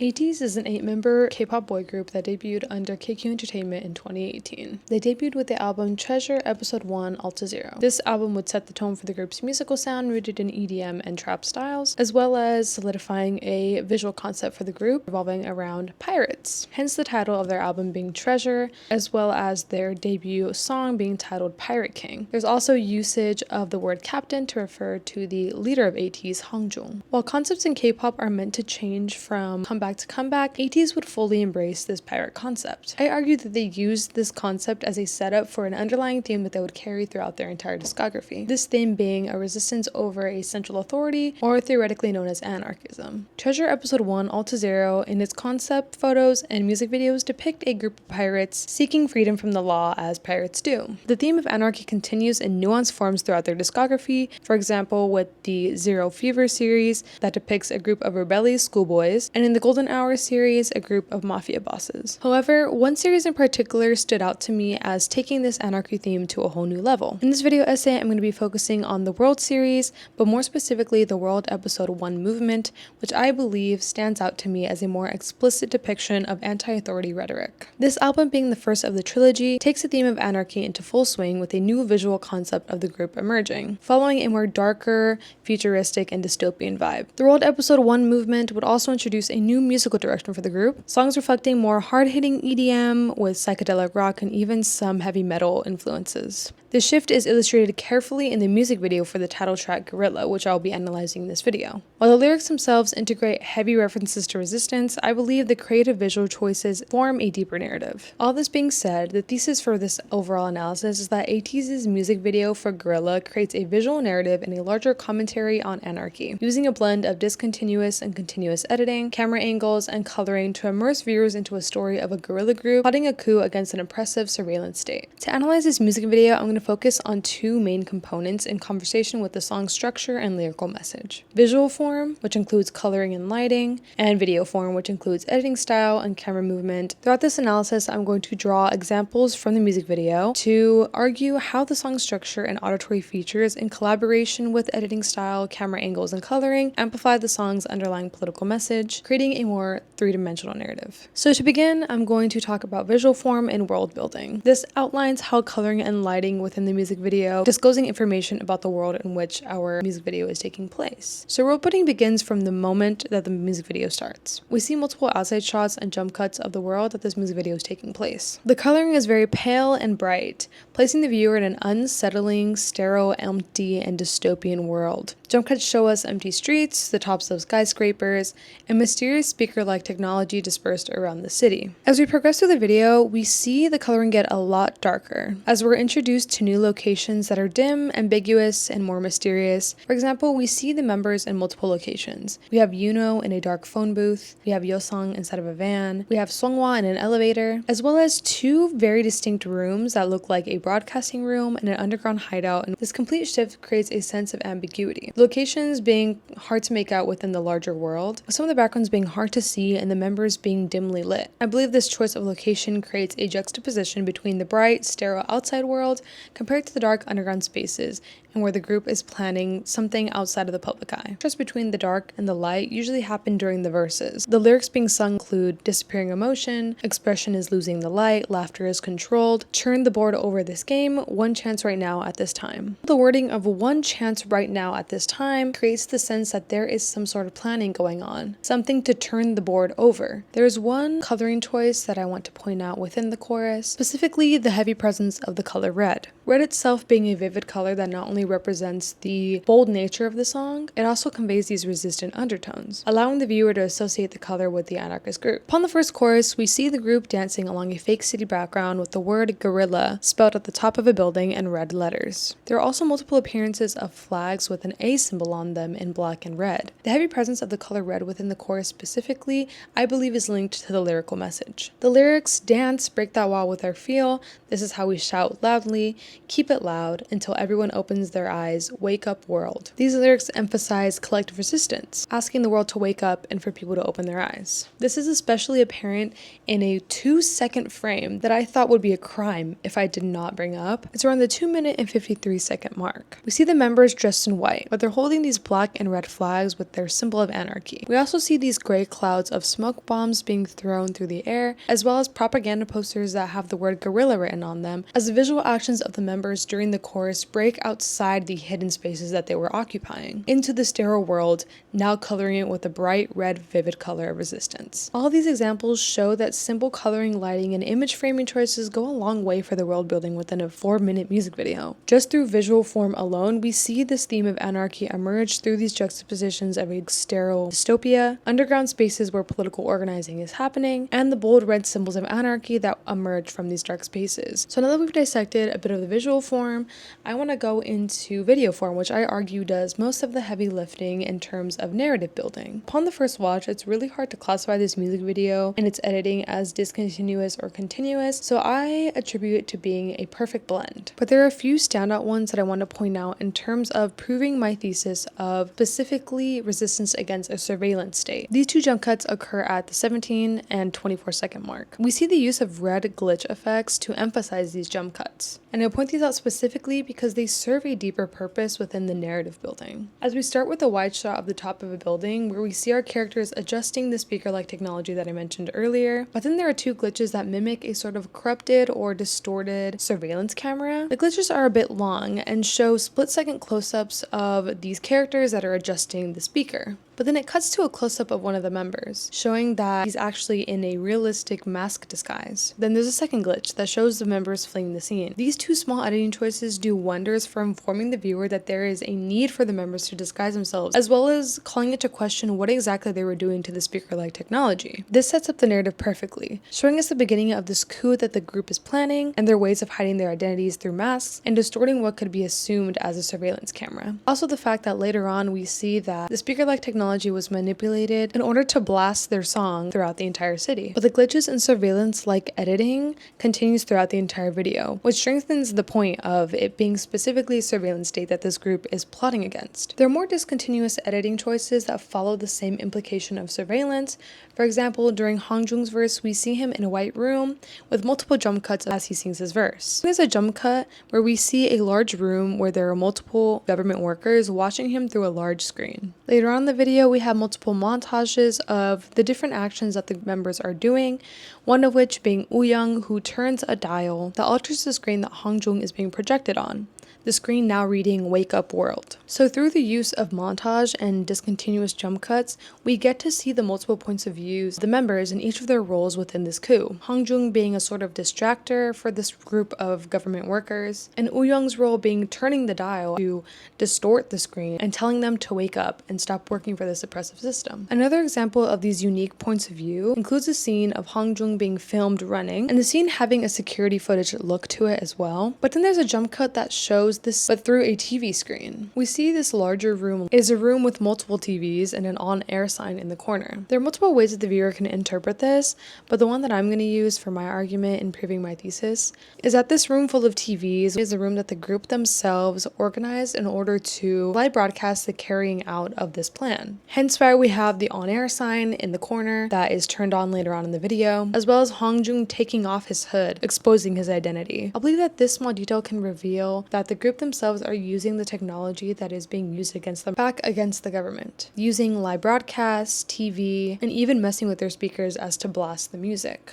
ATEEZ is an 8-member K-pop boy group that debuted under KQ Entertainment in 2018. They debuted with the album Treasure Episode 1 Alta Zero. This album would set the tone for the group's musical sound rooted in EDM and trap styles, as well as solidifying a visual concept for the group revolving around pirates. Hence the title of their album being Treasure, as well as their debut song being titled Pirate King. There's also usage of the word captain to refer to the leader of ATEEZ, Hongjoong. While concepts in K-pop are meant to change from comeback to comeback, ATEEZ would fully embrace this pirate concept. I argue that they used this concept as a setup for an underlying theme that they would carry throughout their entire discography. This theme being a resistance over a central authority, or theoretically known as anarchism. Treasure Episode 1 Alta Zero, in its concept, photos, and music videos, depict a group of pirates seeking freedom from the law as pirates do. The theme of anarchy continues in nuanced forms throughout their discography, for example with the Zero Fever series that depicts a group of rebellious schoolboys, and in the Golden Hour series, a group of mafia bosses. However, one series in particular stood out to me as taking this anarchy theme to a whole new level. In this video essay, I'm going to be focusing on the World series, but more specifically the World Episode 1 movement, which I believe stands out to me as a more explicit depiction of anti-authority rhetoric. This album, being the first of the trilogy, takes the theme of anarchy into full swing with a new visual concept of the group emerging, following a more darker, futuristic, and dystopian vibe. The World Episode 1 movement would also introduce a new musical direction for the group, songs reflecting more hard-hitting EDM with psychedelic rock and even some heavy metal influences. This shift is illustrated carefully in the music video for the title track Guerrilla, which I'll be analyzing in this video. While the lyrics themselves integrate heavy references to resistance, I believe the creative visual choices form a deeper narrative. All this being said, the thesis for this overall analysis is that ATEEZ's music video for Guerrilla creates a visual narrative and a larger commentary on anarchy, using a blend of discontinuous and continuous editing, camera angles, and coloring to immerse viewers into a story of a guerrilla group plotting a coup against an oppressive surveillance state. To analyze this music video, I'm going to focus on two main components in conversation with the song's structure and lyrical message. Visual form, which includes coloring and lighting, and video form, which includes editing style and camera movement. Throughout this analysis, I'm going to draw examples from the music video to argue how the song's structure and auditory features, in collaboration with editing style, camera angles, and coloring, amplify the song's underlying political message, creating a more three-dimensional narrative. So to begin, I'm going to talk about visual form and world building. This outlines how coloring and lighting within the music video, disclosing information about the world in which our music video is taking place. So world building begins from the moment that the music video starts. We see multiple outside shots and jump cuts of the world that this music video is taking place. The coloring is very pale and bright, placing the viewer in an unsettling, sterile, empty, and dystopian world. Jump cuts show us empty streets, the tops of skyscrapers, and mysterious speaker-like technology dispersed around the city. As we progress through the video, we see the coloring get a lot darker, as we're introduced to new locations that are dim, ambiguous, and more mysterious. For example, we see the members in multiple locations. We have Yuno in a dark phone booth, we have Yosung inside of a van, we have Songhwa in an elevator, as well as two very distinct rooms that look like a broadcasting room and an underground hideout, and this complete shift creates a sense of ambiguity. Locations being hard to make out within the larger world, some of the backgrounds being hard to see, and the members being dimly lit. I believe this choice of location creates a juxtaposition between the bright, sterile outside world compared to the dark underground spaces, and where the group is planning something outside of the public eye. Just between the dark and the light usually happen during the verses. The lyrics being sung include disappearing emotion, expression is losing the light, laughter is controlled, turn the board over this game, one chance right now at this time. The wording of one chance right now at this time creates the sense that there is some sort of planning going on, something to turn the board over. There is one coloring choice that I want to point out within the chorus, specifically the heavy presence of the color red. Red itself being a vivid color that not only represents the bold nature of the song, it also conveys these resistant undertones, allowing the viewer to associate the color with the anarchist group. Upon the first chorus, we see the group dancing along a fake city background with the word Guerrilla spelled at the top of a building in red letters. There are also multiple appearances of flags with an A symbol on them in black and red. The heavy presence of the color red within the chorus specifically, I believe, is linked to the lyrical message. The lyrics, dance, break that wall with our feel, this is how we shout loudly, keep it loud until everyone opens their eyes, wake up world. These lyrics emphasize collective resistance, asking the world to wake up and for people to open their eyes. This is especially apparent in a 2-second frame that I thought would be a crime if I did not bring up. It's around the 2-minute and 53-second mark. We see the members dressed in white, but they're holding these black and red flags with their symbol of anarchy. We also see these gray clouds of smoke bombs being thrown through the air, as well as propaganda posters that have the word Guerrilla written on them, as the visual actions of the members during the chorus break outside the hidden spaces that they were occupying, into the sterile world, now coloring it with a bright red vivid color of resistance. All of these examples show that simple coloring, lighting, and image framing choices go a long way for the world building within a 4-minute music video. Just through visual form alone, we see this theme of anarchy emerge through these juxtapositions of a sterile dystopia, underground spaces where political organizing is happening, and the bold red symbols of anarchy that emerge from these dark spaces. So now that we've dissected a bit of the visual form, I want to go into video form, which I argue does most of the heavy lifting in terms of narrative building. Upon the first watch, it's really hard to classify this music video and its editing as discontinuous or continuous, so I attribute it to being a perfect blend. But there are a few standout ones that I want to point out in terms of proving my thesis of specifically resistance against a surveillance state. These two jump cuts occur at the 17 and 24-second mark. We see the use of red glitch effects to emphasize these jump cuts, and I point these out specifically because they serve a deeper purpose within the narrative building. As we start with a wide shot of the top of a building where we see our characters adjusting the speaker-like technology that I mentioned earlier, but then there are two glitches that mimic a sort of corrupted or distorted surveillance camera. The glitches are a bit long and show split-second close-ups of these characters that are adjusting the speaker. But then it cuts to a close-up of one of the members, showing that he's actually in a realistic mask disguise. Then there's a second glitch that shows the members fleeing the scene. These two small editing choices do wonders for informing the viewer that there is a need for the members to disguise themselves, as well as calling it to question what exactly they were doing to the speaker-like technology. This sets up the narrative perfectly, showing us the beginning of this coup that the group is planning and their ways of hiding their identities through masks and distorting what could be assumed as a surveillance camera. Also, the fact that later on we see that the speaker-like technology was manipulated in order to blast their song throughout the entire city. But the glitches and surveillance-like editing continues throughout the entire video, which strengthens the point of it being specifically a surveillance state that this group is plotting against. There are more discontinuous editing choices that follow the same implication of surveillance. For example, during Hangjung's verse, we see him in a white room with multiple jump cuts as he sings his verse. There's a jump cut where we see a large room where there are multiple government workers watching him through a large screen. Later on in the video, we have multiple montages of the different actions that the members are doing, one of which being Woo-young, who turns a dial that alters the screen that Hangjung is being projected on, the screen now reading "Wake Up World." So through the use of montage and discontinuous jump cuts, we get to see the multiple points of views of the members in each of their roles within this coup. Hangjung being a sort of distractor for this group of government workers, and Woo-young's role being turning the dial to distort the screen and telling them to wake up and stop working for this oppressive system. Another example of these unique points of view includes a scene of Hangjung being filmed running, and the scene having a security footage look to it as well. But then there's a jump cut that shows this but through a TV screen. We see this larger room is a room with multiple TVs and an on-air sign in the corner. There are multiple ways that the viewer can interpret this, but the one that I'm going to use for my argument in proving my thesis is that this room full of TVs is a room that the group themselves organized in order to live broadcast the carrying out of this plan. Hence why we have the on-air sign in the corner that is turned on later on in the video, as well as Hangjung taking off his hood, exposing his identity. I believe that this small detail can reveal that the group themselves are using the technology that is being used against them back against the government, using live broadcasts, TV, and even messing with their speakers as to blast the music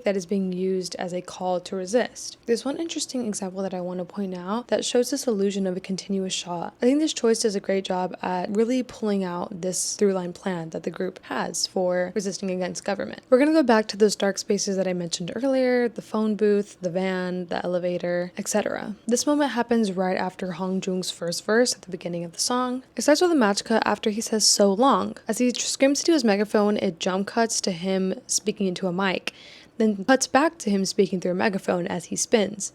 that is being used as a call to resist. There's one interesting example that I want to point out that shows this illusion of a continuous shot. I think this choice does a great job at really pulling out this through-line plan that the group has for resisting against government. We're going to go back to those dark spaces that I mentioned earlier, the phone booth, the van, the elevator, etc. This moment happens right after Hangjung's first verse at the beginning of the song. It starts with a match cut after he says "so long." As he screams into his megaphone, it jump cuts to him speaking into a mic, then cuts back to him speaking through a megaphone as he spins.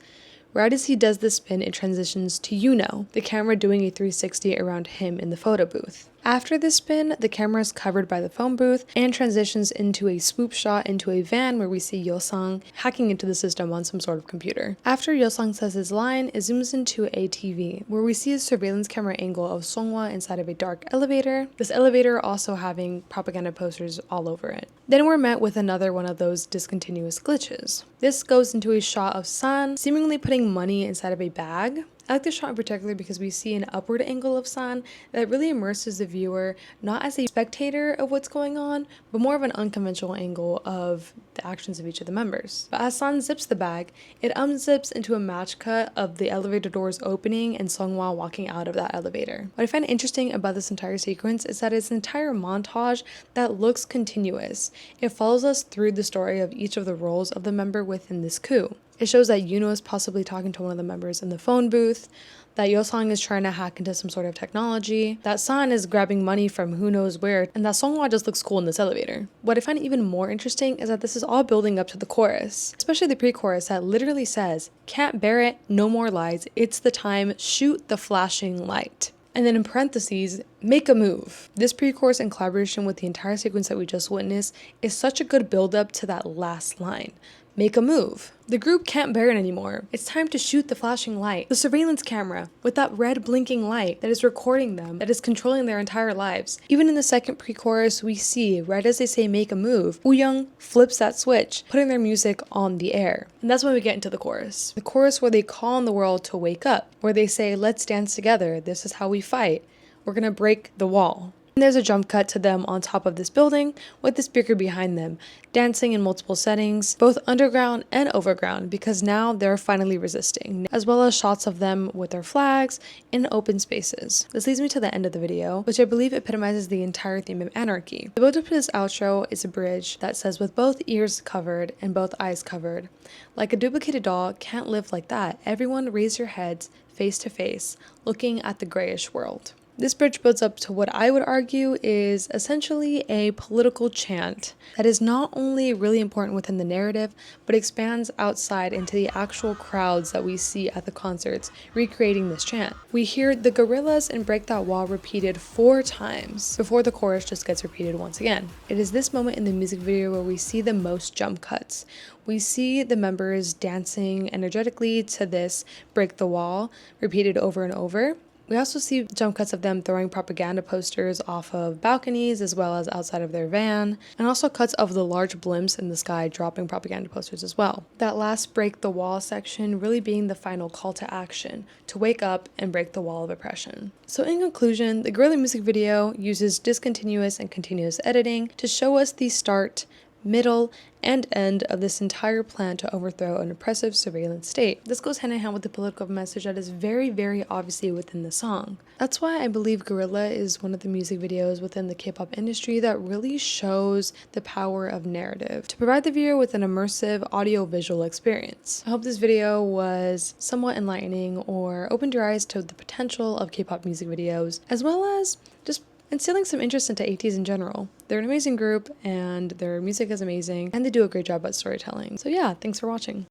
Right as he does this spin, it transitions to the camera doing a 360 around him in the photo booth. After this spin, the camera is covered by the phone booth and transitions into a swoop shot into a van where we see Yeosang hacking into the system on some sort of computer. After Yeosang says his line, it zooms into a TV where we see a surveillance camera angle of Songhwa inside of a dark elevator, this elevator also having propaganda posters all over it. Then we're met with another one of those discontinuous glitches. This goes into a shot of San seemingly putting money inside of a bag. I like this shot in particular because we see an upward angle of San that really immerses the viewer not as a spectator of what's going on, but more of an unconventional angle of the actions of each of the members. But as San zips the bag, it unzips into a match cut of the elevator doors opening and Songhwa walking out of that elevator. What I find interesting about this entire sequence is that it's an entire montage that looks continuous. It follows us through the story of each of the roles of the member within this coup. It shows that Yuno is possibly talking to one of the members in the phone booth, that Yeosang is trying to hack into some sort of technology, that San is grabbing money from who knows where, and that Songhwa just looks cool in this elevator. What I find even more interesting is that this is all building up to the chorus, especially the pre-chorus that literally says, "Can't bear it, no more lies, it's the time, shoot the flashing light." And then in parentheses, make a move. This pre-chorus in collaboration with the entire sequence that we just witnessed is such a good build-up to that last line. Make a move. The group can't bear it anymore. It's time to shoot the flashing light. The surveillance camera with that red blinking light that is recording them, that is controlling their entire lives. Even in the second pre-chorus, we see, right as they say make a move, Wooyoung flips that switch, putting their music on the air. And that's when we get into the chorus. The chorus where they call on the world to wake up, where they say, let's dance together, this is how we fight. We're gonna break the wall. And there's a jump cut to them on top of this building with the speaker behind them, dancing in multiple settings, both underground and overground, because now they're finally resisting, as well as shots of them with their flags in open spaces. This leads me to the end of the video, which I believe epitomizes the entire theme of anarchy. The build-up to this outro is a bridge that says, with both ears covered and both eyes covered, like a duplicated doll can't live like that. Everyone raise your heads face to face, looking at the grayish world. This bridge builds up to what I would argue is essentially a political chant that is not only really important within the narrative, but expands outside into the actual crowds that we see at the concerts recreating this chant. We hear the Guerrillas and Break That Wall repeated 4 times before the chorus just gets repeated once again. It is this moment in the music video where we see the most jump cuts. We see the members dancing energetically to this Break the Wall repeated over and over. We also see jump cuts of them throwing propaganda posters off of balconies as well as outside of their van, and also cuts of the large blimps in the sky dropping propaganda posters as well. That last break the wall section really being the final call to action, to wake up and break the wall of oppression. So in conclusion, the Guerrilla music video uses discontinuous and continuous editing to show us the start, middle, and end of this entire plan to overthrow an oppressive surveillance state. This goes hand in hand with the political message that is very, very obviously within the song. That's why I believe Guerrilla is one of the music videos within the K-pop industry that really shows the power of narrative to provide the viewer with an immersive audio-visual experience. I hope this video was somewhat enlightening or opened your eyes to the potential of K-pop music videos, as well as just instilling some interest into ATEEZ in general. They're an amazing group and their music is amazing and they do a great job at storytelling. So yeah, thanks for watching.